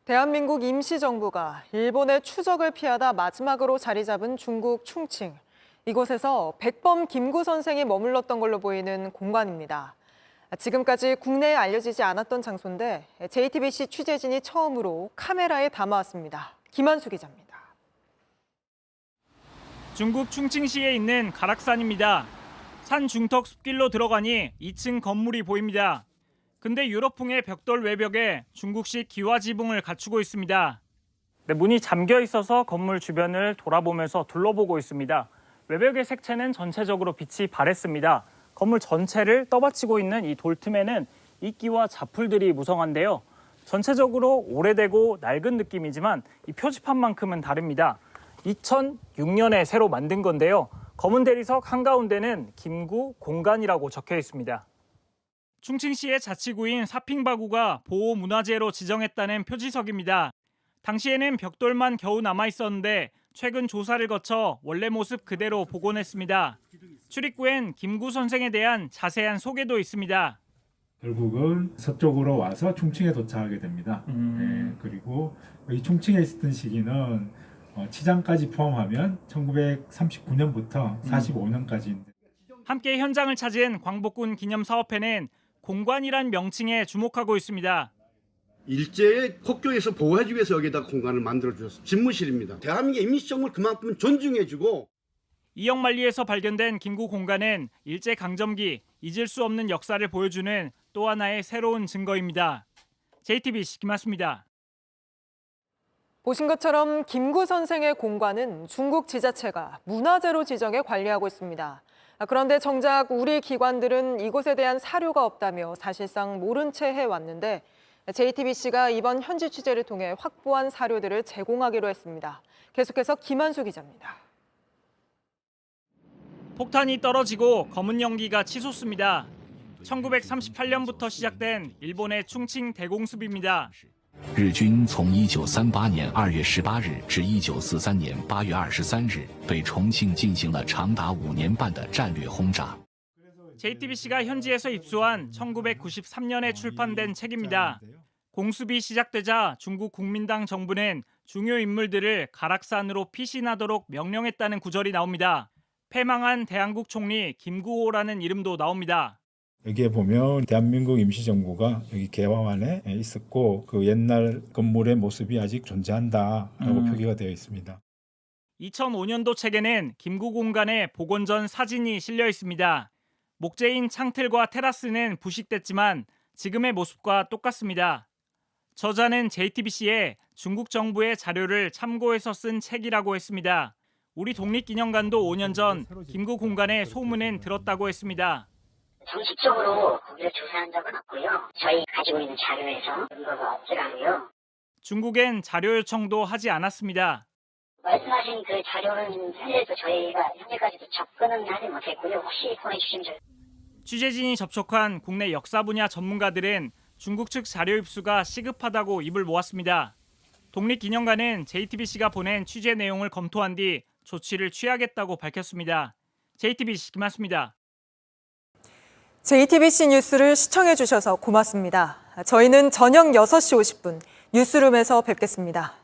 대한민국 임시정부가 일본의 추적을 피하다 마지막으로 자리 잡은 중국 충칭. 이곳에서 백범 김구 선생이 머물렀던 걸로 보이는 공간입니다. 지금까지 국내에 알려지지 않았던 장소인데 JTBC 취재진이 처음으로 카메라에 담아왔습니다. 김한수 기자입니다. 중국 충칭시에 있는 가락산입니다. 산 중턱 숲길로 들어가니 2층 건물이 보입니다. 근데 유럽풍의 벽돌 외벽에 중국식 기와 지붕을 갖추고 있습니다. 문이 잠겨 있어서 건물 주변을 돌아보면서 둘러보고 있습니다. 외벽의 색채는 전체적으로 빛이 바랬습니다. 건물 전체를 떠받치고 있는 이 돌틈에는 이끼와 자풀들이 무성한데요. 전체적으로 오래되고 낡은 느낌이지만 이 표지판만큼은 다릅니다. 2006년에 새로 만든 건데요. 검은 대리석 한가운데는 김구 공간이라고 적혀 있습니다. 충칭시의 자치구인 사핑바구가 보호문화재로 지정했다는 표지석입니다. 당시에는 벽돌만 겨우 남아 있었는데 최근 조사를 거쳐 원래 모습 그대로 복원했습니다. 출입구엔 김구 선생에 대한 자세한 소개도 있습니다. 결국은 서쪽으로 와서 충칭에 도착하게 됩니다. 그리고 이 충칭에 있었던 시기는 치장까지 포함하면 1939년부터 45년까지인데. 함께 현장을 찾은 광복군 기념사업회는 공관이란 명칭에 주목하고 있습니다. 일제의 폭격에서 보호하기 위해서 여기다 공간을 만들어주셨습니다. 집무실입니다. 대한민국의 임시정부를 그만큼 존중해주고. 이영만리에서 발견된 김구 공간은 일제강점기 잊을 수 없는 역사를 보여주는 또 하나의 새로운 증거입니다. JTBC 김한수입니다. 보신 것처럼 김구 선생의 공관은 중국 지자체가 문화재로 지정해 관리하고 있습니다. 그런데 정작 우리 기관들은 이곳에 대한 사료가 없다며 사실상 모른 채 해왔는데 JTBC가 이번 현지 취재를 통해 확보한 사료들을 제공하기로 했습니다. 계속해서 김한수 기자입니다. 폭탄이 떨어지고 검은 연기가 치솟습니다. 1938년부터 시작된 일본의 충칭 대공습입니다. 日军从1938年2月18日至1943年8月23日对重庆进行了长达5年半的战略轰炸。 JTBC가 현지에서 입수한 1993년에 출판된 책입니다. 공습이 시작되자 중국 국민당 정부는 중요 인물들을 가락산으로 피신하도록 명령했다는 구절이 나옵니다. 패망한 대한국 총리 김구호라는 이름도 나옵니다. 여기에 보면 대한민국 임시정부가 여기 개화환에 있었고 그 옛날 건물의 모습이 아직 존재한다라고 표기가 되어 있습니다. 2005년도 책에는 김구 공간의 복원 전 사진이 실려 있습니다. 목재인 창틀과 테라스는 부식됐지만 지금의 모습과 똑같습니다. 저자는 JTBC에 중국 정부의 자료를 참고해서 쓴 책이라고 했습니다. 우리 독립기념관도 5년 전 김구 공간의 소문은 들었다고 했습니다. 정식적으로 거기를 조사한 적은 없고요. 저희 가지고 있는 자료에서 근거가 없더라고요. 중국엔 자료 요청도 하지 않았습니다. 말씀하신 그 자료는 현재도 저희가 현재까지도 접근은 하지 못했고요. 혹시 보내주시면 취재진이 접촉한 국내 역사 분야 전문가들은 중국 측 자료 입수가 시급하다고 입을 모았습니다. 독립기념관은 JTBC가 보낸 취재 내용을 검토한 뒤 조치를 취하겠다고 밝혔습니다. JTBC 김한수입니다. JTBC 뉴스를 시청해 주셔서 고맙습니다. 저희는 저녁 6시 50분 뉴스룸에서 뵙겠습니다.